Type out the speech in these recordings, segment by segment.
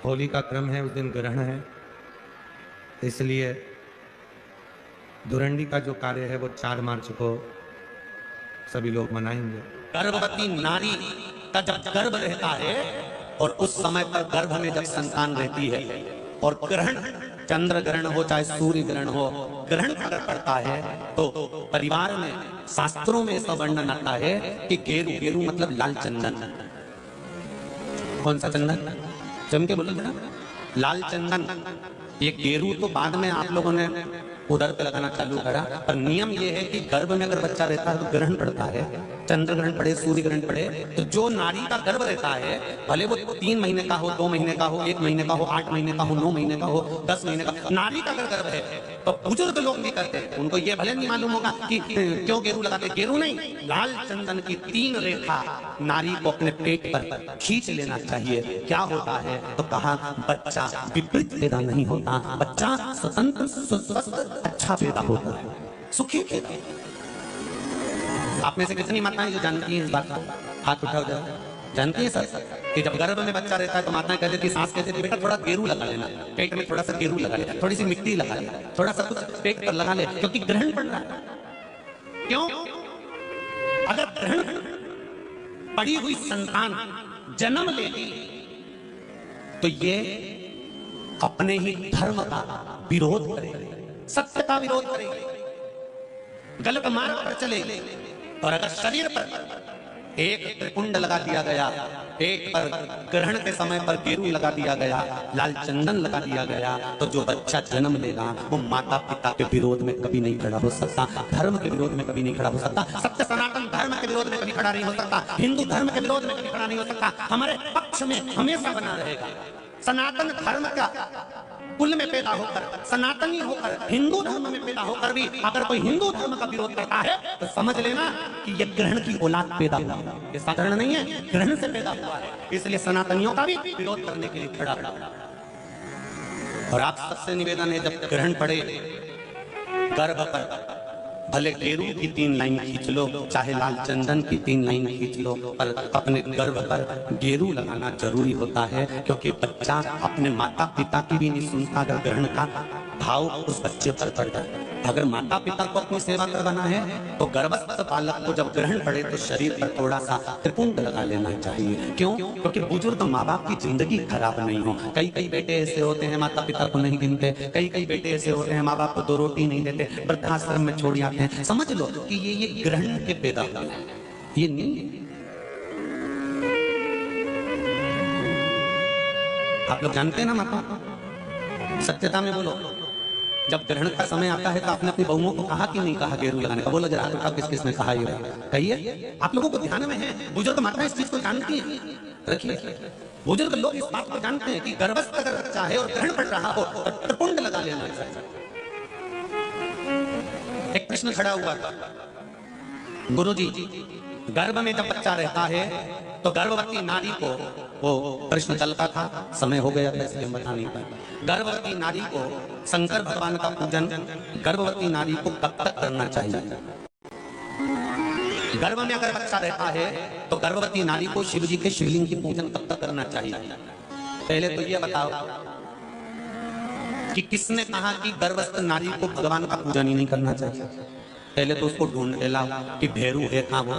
होली का क्रम है, उस दिन ग्रहण है, इसलिए धुरंडी का जो कार्य है वो 4 मार्च को सभी लोग मनाएंगे। गर्भवती नारी का जब गर्भ रहता है और उस समय पर गर्भ में जब संतान रहती है और ग्रहण, चंद्र ग्रहण हो चाहे सूर्य ग्रहण हो, ग्रहण अगर पड़ता है तो परिवार में, शास्त्रों में ऐसा वर्णन आता है कि गेरू, गेरू मतलब लाल चंदन। कौन सा चंदन? जम के बोलो जरा। लाल चंदन। ये गेरू तो बाद में आप लोगों ने उधर पे लगाना चालू करा, पर नियम ये है कि गर्भ में अगर बच्चा रहता है तो ग्रहण पड़ता है, चंद्र ग्रहण पड़े, सूर्य ग्रहण पड़े, तो जो नारी का गर्भ रहता है, भले वो 3 महीने का हो, 2 महीने का हो, 1 महीने का हो, 8 महीने का हो, 9 महीने का हो, 10 महीने का, नारी का अगर गर्भ है तो बुजुर्ग लोग भी करते हैं। उनको ये भले नहीं मालूम होगा कि क्यों गेरू लगाते। गेरू नहीं, लाल चंदन की 3 रेखा नारी को अपने पेट पर खींच लेना चाहिए। क्या होता है तो कहा, बच्चा विपरीत पैदा नहीं होता, बच्चा स्वतंत्र, स्वस्थ, अच्छा पैदा होता है, सुखी पैदा। आप में से कितनी माताएं जो जानती हैं इस बात को? हाथ उठाओ जरा। जानती है सर कि जब गर्भ में बच्चा रहता है तो माताएं कहती थी, सास कहती थी, बेटा थोड़ा गेरू लगा लेना, पेट में थोड़ा सा गेरू लगा ले, थोड़ी सी मिट्टी लगा ले, थोड़ा सा कुछ पेट पर लगा ले, क्योंकि ग्रहण पड़ रहा है। क्यों? अगर ग्रहण पड़ी हुई संतान जन्म लेगी तो ये अपने ही धर्म का विरोध करेगी, सत्य का विरोध करेगी, गलत मार्ग पर चलेगी। और अगर शरीर पर एक त्रिपुंड लगा दिया गया, एक पर ग्रहण के समय पर गेरू लगा दिया गया, लाल चंदन लगा दिया गया, तो जो बच्चा जन्म लेगा वो माता पिता के विरोध में कभी नहीं खड़ा हो सकता, धर्म के विरोध में कभी नहीं खड़ा हो सकता, सत्य सनातन धर्म के विरोध में कभी खड़ा नहीं हो सकता, हिंदू धर्म के विरोध में कभी खड़ा नहीं हो सकता, हमारे पक्ष में हमेशा बना रहेगा। सनातन धर्म का कुल में पैदा होकर, सनातनी होकर, हिंदू धर्म में पैदा होकर भी अगर कोई हिंदू धर्म का विरोध करता है तो समझ लेना कि यह ग्रहण की औलाद पैदा हुआ है। ये साधारण नहीं है, ग्रहण से पैदा हुआ है। इसलिए सनातनियों का भी विरोध करने के लिए खड़ा रहा। और आप सबसे निवेदन है, जब ग्रहण पड़े गर्भ पर, भले गेरू की 3 लाइन खींच लो, चाहे लाल चंदन की 3 लाइन खींच लो, पर अपने गर्भ पर गेरू लगाना जरूरी होता है, क्योंकि बच्चा अपने माता पिता की भी नहीं सुनता अगर ग्रहण का भाव उस बच्चे पर पड़ता है। अगर माता पिता को अपनी सेवा करवाना है तो गर्भस्थ बालक को जब ग्रहण पड़े तो शरीर पर थोड़ा सा त्रिपुंड लगा लेना चाहिए। क्यों? क्योंकि बुजुर्ग माँ बाप की जिंदगी खराब नहीं हो। कई कई बेटे ऐसे होते हैं माता पिता को नहीं गिनते, कई कई बेटे ऐसे होते हैं माँ बाप को 2 रोटी नहीं देते, वृद्धाश्रम में छोड़ जाते हैं। समझ लो कि ये ग्रहण के पैदा हुए हैं, ये नहीं। आप लोग जानते हैं ना माता, सत्यता में बोलो, जब ग्रहण का समय आता है तो आपने अपनी बहुओं को कहा कि नहीं कहा गेरू लगाने का? बोलो जरा, तो किस किस ने कहा? ये कहिए। आप लोगों को ध्यान में है, बुजुर्ग माताएं इस चीज को जानती हैं। रखिए, बुजुर्ग लोग इस बात को जानते हैं कि गर्भस्थ अगर बच्चा है और ग्रहण पड़ रहा हो तो त्रिपुंड लगा लेना चाहिए। एक प्रश्न खड़ा हुआ था, गुरुजी, गर्भ में जब बच्चा रहता है तो गर्भवती नारी को, वो प्रश्न चलता था, समय हो गया था इसलिए बता नहीं पाया, गर्भवती नारी को शंकर भगवान का पूजन गर्भवती नारी को कब तक करना चाहिए? गर्भ में अगर बच्चा रहता है तो गर्भवती नारी को शिव जी के शिवलिंग की पूजन कब तक करना चाहिए? पहले तो ये बताओ कि किसने कहा कि गर्भस्थ नारी को भगवान का पूजन ही नहीं करना चाहिए? पहले तो उसको ढूंढ के लाओ कि भैरू है कहाँ वो,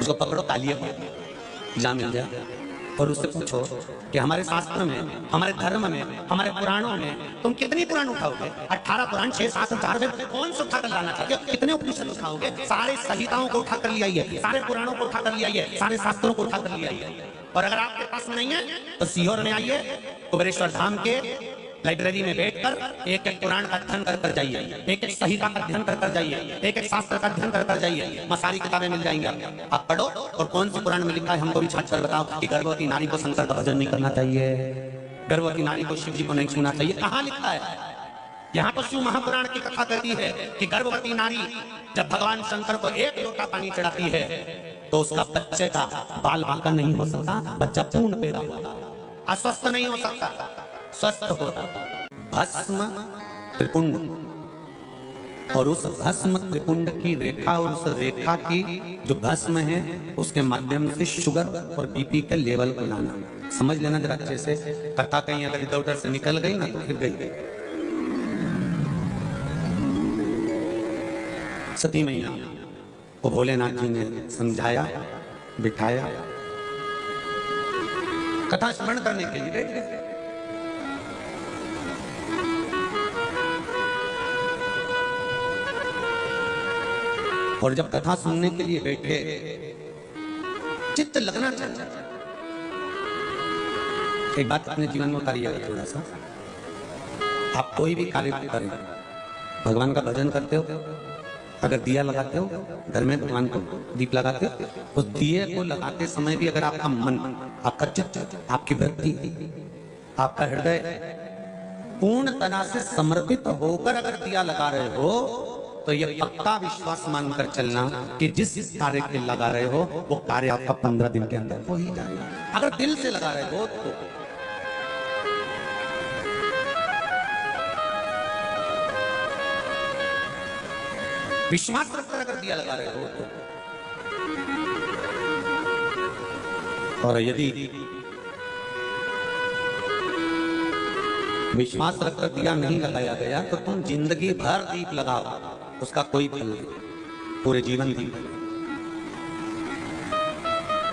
उसको पकड़ो, तालिए को जा मिल जाए और उससे पूछो कि हमारे शास्त्र में, हमारे धर्म में, हमारे पुराणों में तुम कितनी पुराण उठाओगे? 18 पुराण, 6 7 4 वेद, कौन से उठा कर लाना चाहिए? कितने उपनिषद उठाओगे? सारे संहिताओं को उठा कर ले आइए, सारे पुराणों को उठा कर ले आइए, सारे शास्त्रों को उठा कर ले आइए। और अगर आपके पास नहीं है तो सीहोर में आइए, कुबेरेश्वर धाम के लाइब्रेरी में बैठकर एक एक पुराण का अध्ययन कर जाइए, एक एक संहिता का अध्ययन कर जाइए, एक एक शास्त्र का अध्ययन कर जाइए, सारी किताबें मिल जाएंगी। आप पढ़ो और कौन सी पुराण में लिखा है हमको भी छाट कर बताओ कि गर्भवती नारी को शंकर का भजन नहीं करना चाहिए, गर्भवती नारी को शिव जी को नहीं छूना चाहिए। कहाँ लिखा है? यहाँ तो शिव महापुराण की कथा कहती है कि गर्भवती नारी जब भगवान शंकर को 1 लोटा पानी चढ़ाती है तो उसका बच्चे का बाल बांका नहीं हो सकता, बच्चा पूर्ण पैदा होता, अस्वस्थ नहीं हो सकता, स्वस्थ होता। भस्म त्रिपुंड, और उस भस्म त्रिपुंड की रेखा और उस रेखा की जो भस्म है उसके माध्यम से शुगर और बीपी के लेवल को लाना, समझ लेना जरा अच्छे से, कथा कहीं अगर इधर उधर से निकल गई ना तो फिर गई। सती मैया को भोलेनाथ जी ने समझाया, बिठाया, कथा श्रवण करने के लिए बैठ गए। और जब कथा सुनने के लिए बैठे, चित्त लगना चाहिए। एक बात अपने जीवन में उतारिएगा थोड़ा सा। आप कोई भी कार्य करें, भगवान का भजन करते हो, अगर दिया लगाते हो घर में, भगवान को दीप लगाते हो, उस दिए को लगाते समय भी अगर आपका मन, आपका चित्त, आपकी वृत्ति, आपका हृदय पूर्ण तरह से समर्पित होकर अगर दिया लगा रहे हो, तो ये पक्का विश्वास मानकर चलना कि जिस कार्य के लगा रहे हो वो कार्य आपका 15 दिन के अंदर हो ही जाएगा। अगर दिल से लगा रहे हो तो विश्वास रखकर अगर दिया लगा रहे हो तो, और यदि विश्वास रखकर दिया नहीं लगाया गया तो तुम जिंदगी भर दीप लगाओ, उसका कोई फल नहीं। पूरे जीवन दीप,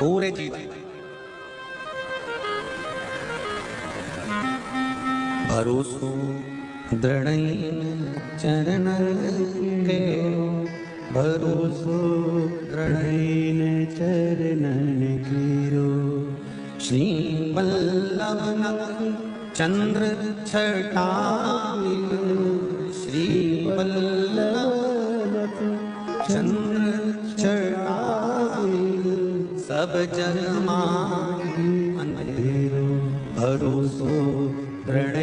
पूरे जीवन भरोसो दृढ़ चरण के, भरोसो दृढ़ चरणन कीरो, श्री वल्लभ चंद्र छटाई, श्री वल्लभ चंद्र छटाई, सब जग मान भरोसो दृढ़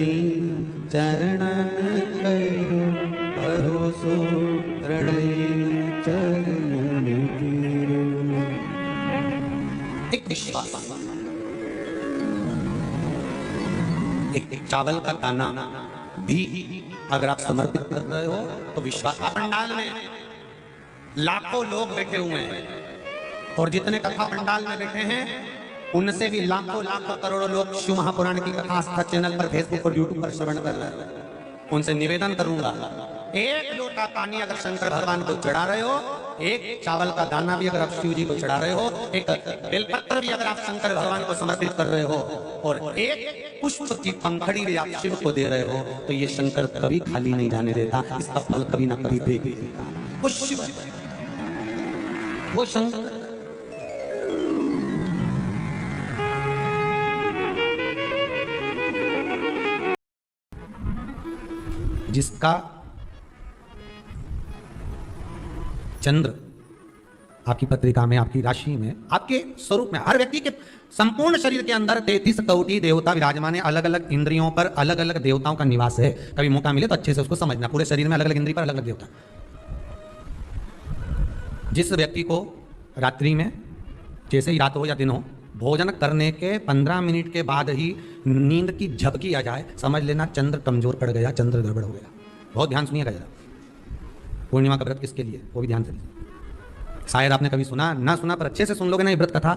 चरणन करो, भरोसो दृढ़ चरणन करो। एक विश्वास, एक चावल का दाना भी अगर आप समर्पित कर रहे हो तो विश्वास। पंडाल में लाखों लोग बैठे हुए हैं और जितने कथा पंडाल में बैठे हैं उनसे भी लाखों लाखों करोड़ों लोग शिव महापुराण की कथा आस्था चैनल पर, फेसबुक और यूट्यूब पर श्रवण कर रहे हैं। उनसे निवेदन करूंगा, एक लोटा पानी अगर शंकर भगवान को चढ़ा रहे हो, एक चावल का दाना भी अगर आप शिव जी को चढ़ा रहे हो, एक बेलपत्र भी अगर आप शंकर भगवान को समर्पित कर रहे हो, और एक पुष्प की पंखड़ी भी आप शिव को दे रहे हो, तो ये शंकर कभी खाली नहीं जाने देता, इसका फल कभी ना कभी देगा। वो शिव, वो शंकर। जिसका चंद्र आपकी पत्रिका में, आपकी राशि में, आपके स्वरूप में, हर व्यक्ति के संपूर्ण शरीर के अंदर 33 कोटि देवता विराजमान है। अलग अलग इंद्रियों पर अलग अलग देवताओं का निवास है। कभी मौका मिले तो अच्छे से उसको समझना। पूरे शरीर में अलग अलग इंद्रिय पर अलग अलग देवता। जिस व्यक्ति को रात्रि में, जैसे ही रात हो या दिन हो, भोजन करने के 15 मिनट के बाद ही नींद की झपकी आ जाए, समझ लेना चंद्र कमजोर पड़ गया, चंद्र गड़बड़ हो गया। बहुत ध्यान सुनिएगा जरा। पूर्णिमा का व्रत किसके लिए, वो भी ध्यान से लीजिए। शायद आपने कभी सुना, ना सुना, पर अच्छे से सुन लोगे ना। ये व्रत कथा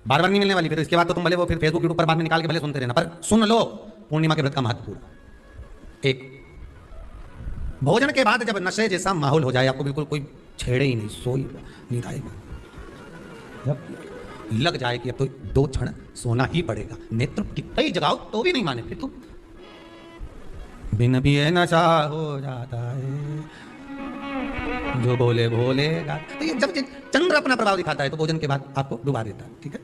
बार बार नहीं मिलने वाली, फिर इसके बाद तो तुम भले वो फिर फेसबुक यूट्यूब पर बाद में निकाल के भले सुनते रहना, पर सुन लो पूर्णिमा के व्रत का महत्वपूर्ण। एक, भोजन के बाद जब नशे जैसा माहौल हो जाए, आपको बिल्कुल कोई छेड़े ही नहीं, सोई नींद आएगा, जब लग जाए कि अब तो 2 क्षण सोना ही पड़ेगा, नेत्र कितना ही जगाओ तो भी नहीं माने, फिर तो बिन पिए नशा हो जाता है, जो बोले भोलेगा। तो ये जब चंद्र अपना प्रभाव दिखाता है तो भोजन के बाद आपको डुबा देता है। ठीक है,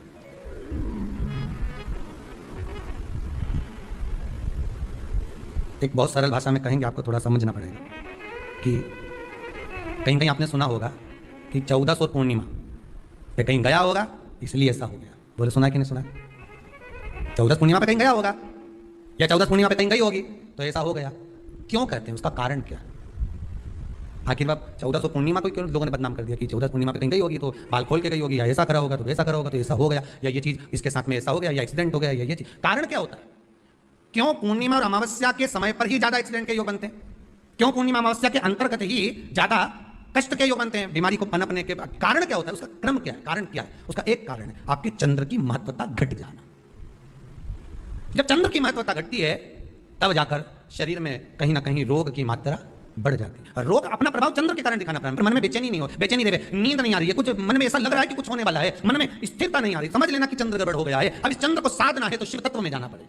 एक बहुत सरल भाषा में कहेंगे, आपको थोड़ा समझना पड़ेगा कि कहीं कहीं आपने सुना होगा कि 1400 पूर्णिमा पे कहीं गया होगा इसलिए ऐसा हो गया। बोले सुना कि नहीं सुना? 14 पूर्णिमा पे कहीं गया होगा या 14 पूर्णिमा पे कहीं गई होगी तो ऐसा हो गया। क्यों कहते हैं, उसका कारण क्या? आखिर बात 1400 पूर्णिमा को क्यों लोगों ने बदनाम कर दिया कि 14 पूर्णिमा पे कहीं गई होगी तो बाल खोल के गई होगी, या ऐसा करा होगा तो वैसा करा होगा तो ऐसा हो गया, या ये चीज इसके साथ में ऐसा हो गया, या एक्सीडेंट हो गया, या ये चीज। कारण क्या होता है? क्यों पूर्णिमा और अमावस्या के समय पर ही ज्यादा एक्सीडेंट के योग बनते हैं? क्यों पूर्णिमा अमावस्या के अंतर्गत ही ज्यादा कष्ट के योग बनते हैं, बीमारी को पनपने के? कारण क्या होता है? उसका क्रम क्या है? कारण क्या है? उसका एक कारण है आपके चंद्र की महत्वता घट जाना। जब चंद्र की महत्वता घटती है तब जाकर शरीर में कहीं ना कहीं रोग की मात्रा बढ़ जाती है। और रोग अपना प्रभाव चंद्र के कारण दिखाना प्रारंभ, मन में बेचैनी नहीं हो, बेचैनी देवे, नींद नहीं आ रही है, कुछ मन में ऐसा लग रहा है कि कुछ होने वाला है, मन में स्थिरता नहीं आ रही, समझ लेना कि चंद्र गड़बड़ हो गया है। अब इस चंद्र को साधना है तो शिव तत्व में जाना पड़ेगा।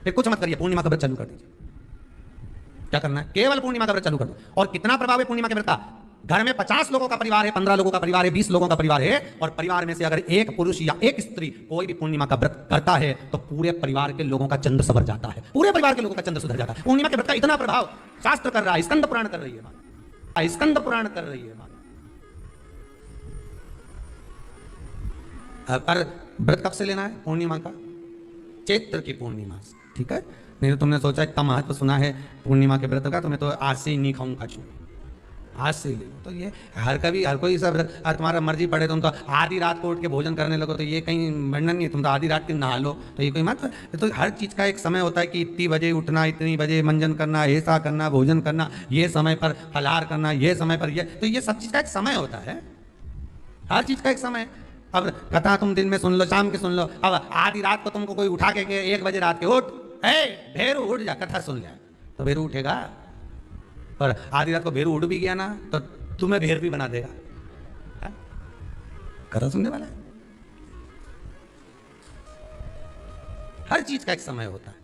फिर कुछ मत करिए, पूर्णिमा का व्रत चालू कर दीजिए। क्या करना है? केवल पूर्णिमा का व्रत चालू कर दो। और कितना प्रभाव है पूर्णिमा के व्रत का? घर में 50 लोगों का परिवार है, 15 लोगों का परिवार है, 20 लोगों का परिवार है, और परिवार में से अगर एक पुरुष या एक स्त्री कोई भी पूर्णिमा का व्रत करता है तो पूरे परिवार के लोगों का चंद्र संवर जाता है, पूरे परिवार के लोगों का चंद्र सुधर जाता है। पूर्णिमा के व्रत का इतना प्रभाव शास्त्र कर रहा है, स्कंद पुराण कर रही है, स्कंद पुराण कर रही है। पर व्रत कब से लेना है? पूर्णिमा का, चैत्र की पूर्णिमा से, ठीक है? नहीं तो तुमने सोचा इतना महत्व सुना है पूर्णिमा के व्रत का तो मैं तो आज से ही नहीं खाऊंगा, आज से ले। तो ये हर कोई सब तुम्हारा मर्जी पड़े, तुम तो आधी रात को उठ के भोजन करने लगो तो ये कहीं वर्णन नहीं है। तुम तो आधी रात के नहा लो तो ये कोई मत। तो हर चीज़ का एक समय होता है कि इतनी बजे उठना, इतनी बजे मंजन करना, ऐसा करना, भोजन करना, ये समय पर फलाहार करना, ये समय पर ये, तो ये सब चीज़ का एक समय होता है, हर चीज़ का एक समय। अब कथा तुम दिन में सुन लो, शाम के सुन लो, अब आधी रात को तुमको कोई उठा के 1 बजे रात के उठ, भेरू उठ जा, कथा सुन ले, तो भेरू उठेगा। पर आधी रात को भेरू उड़ भी गया ना तो तुम्हें भेर भी बना देगा। कथा सुनने वाला है। हर चीज का एक समय होता है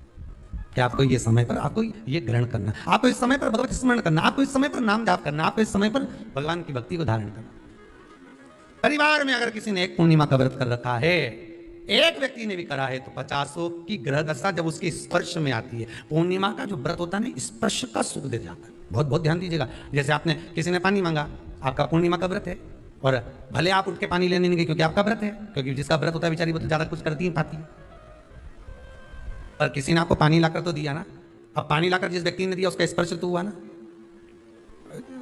कि आपको ये समय पर आपको ये ग्रहण करना, आपको इस समय पर भगवत स्मरण करना, आपको इस समय पर नाम जाप करना, आपको इस समय पर भगवान की भक्ति को धारण करना। परिवार में अगर किसी ने एक पूर्णिमा का व्रत कर रखा है, एक व्यक्ति ने भी करा है, तो 50 की ग्रह दशा जब उसके स्पर्श में आती है, पूर्णिमा का जो व्रत होता है ना, स्पर्श का सुख दे जाता है। बहुत बहुत ध्यान दीजिएगा। जैसे आपने किसी ने पानी मांगा, आपका पूर्णिमा का व्रत है, और भले आप उठ के पानी लेने नहीं गए क्योंकि आपका व्रत है, क्योंकि जिसका व्रत होता है बेचारी वो तो ज्यादा कुछ करती नहीं पाती है, पर किसी ने आपको पानी लाकर तो दिया ना। अब पानी लाकर जिस व्यक्ति ने दिया उसका स्पर्श तो हुआ ना।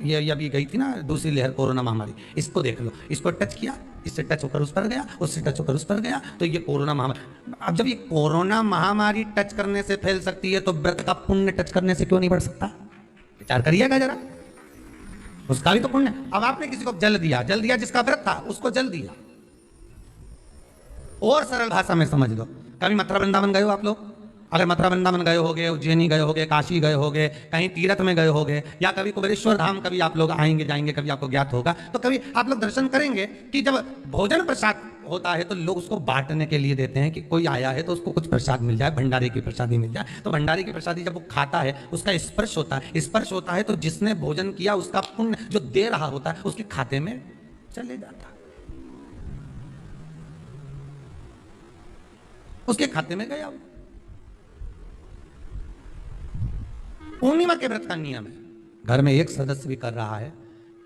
ये अभी गई थी ना दूसरी लहर कोरोना महामारी, इसको देख लो, इसको टच किया, इससे टच होकर उस पर गया, उससे टच होकर उस पर गया, तो ये कोरोना महामारी। अब जब ये कोरोना महामारी टच करने से फैल सकती है तो व्रत का पुण्य टच करने से क्यों नहीं बढ़ सकता? विचार करिएगा जरा, उसका भी तो पुण्य। अब आपने किसी को जल दिया जिसका व्रत था उसको जल दिया। और सरल भाषा में समझ लो, कभी मथुरा वृंदावन गए हो आप लोग? अगर मथुरा वृंदावन गए होगे, उज्जैनी गए होगे, काशी गए होगे, कहीं तीर्थ में गए होगे, या कभी कुबेरेश्वर धाम कभी आप लोग आएंगे जाएंगे, कभी आपको ज्ञात होगा, तो कभी आप लोग दर्शन करेंगे कि जब भोजन प्रसाद होता है तो लोग उसको बांटने के लिए देते हैं कि कोई आया है तो उसको कुछ प्रसाद मिल जाए, भंडारे की प्रसादी मिल जाए। तो भंडारे की प्रसादी जब वो खाता है उसका स्पर्श होता है तो जिसने भोजन किया उसका पुण्य जो दे रहा होता है उसके खाते में चले जाता है, उसके खाते में गया। पूर्णिमा के व्रत का नियम है, घर में एक सदस्य भी कर रहा है,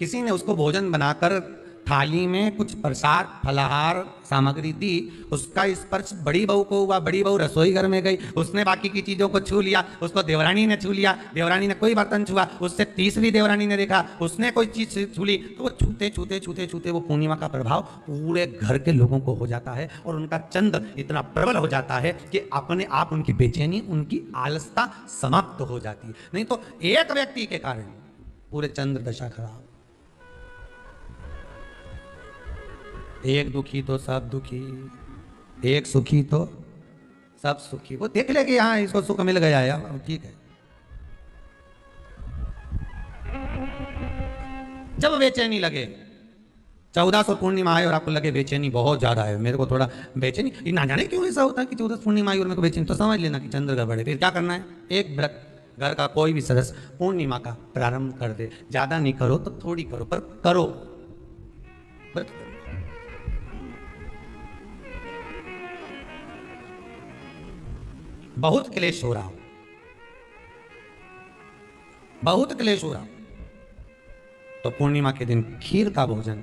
किसी ने उसको भोजन बनाकर थाली में कुछ प्रसाद फलाहार सामग्री दी, उसका स्पर्श बड़ी बहू को हुआ, बड़ी बहू रसोई घर में गई, उसने बाकी की चीजों को छू लिया, उसको देवरानी ने छू लिया, देवरानी ने कोई बर्तन छुआ, उससे तीसरी देवरानी ने देखा, उसने कोई चीज छू ली, तो वो छूते वो पूर्णिमा का प्रभाव पूरे घर के लोगों को हो जाता है, और उनका चंद्र इतना प्रबल हो जाता है कि अपने आप उनकी बेचैनी, उनकी आलसता समाप्त हो जाती है। नहीं तो एक व्यक्ति के कारण पूरे चंद्र दशा खराब, एक दुखी तो सब दुखी, एक सुखी तो सब सुखी। वो देख ले कि हाँ इसको सुख मिल गया है, ठीक है। जब बेचैनी लगे, 1400 पूर्णिमा आए और आपको लगे बेचैनी बहुत ज्यादा है, मेरे को थोड़ा बेचैनी, ना जाने क्यों ऐसा होता है कि 14 पूर्णिमा आई और मेरे को बेचैनी, तो समझ लेना कि चंद्र गड़बड़ है। फिर क्या करना है? एक व्रत घर का कोई भी सदस्य पूर्णिमा का प्रारंभ कर दे, ज्यादा नहीं करो तो थोड़ी करो, पर करो, व्रत करो। बहुत क्लेश हो रहा हो, बहुत क्लेश हो रहा हो, तो पूर्णिमा के दिन खीर का भोजन,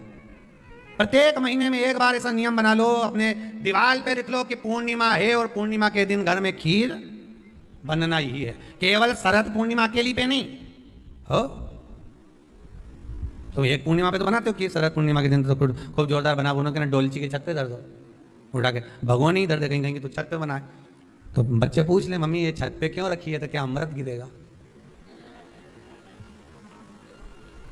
प्रत्येक महीने में एक बार ऐसा नियम बना लो, अपने दीवार पे लिख लो कि पूर्णिमा है और पूर्णिमा के दिन घर में खीर बनना ही है। केवल शरद पूर्णिमा के लिए पे नहीं हो, तो एक पूर्णिमा पे तो बनाते हो कि शरद पूर्णिमा के दिन तो खूब जोरदार बना बोलो कि ना डोलची के छत पे धर दो, उठा के भगवान ही धर दे कहीं कहीं तो छत पे बनाए। तो बच्चे पूछ ले मम्मी ये छत पे क्यों रखी है, तो क्या अमृत गिरेगा?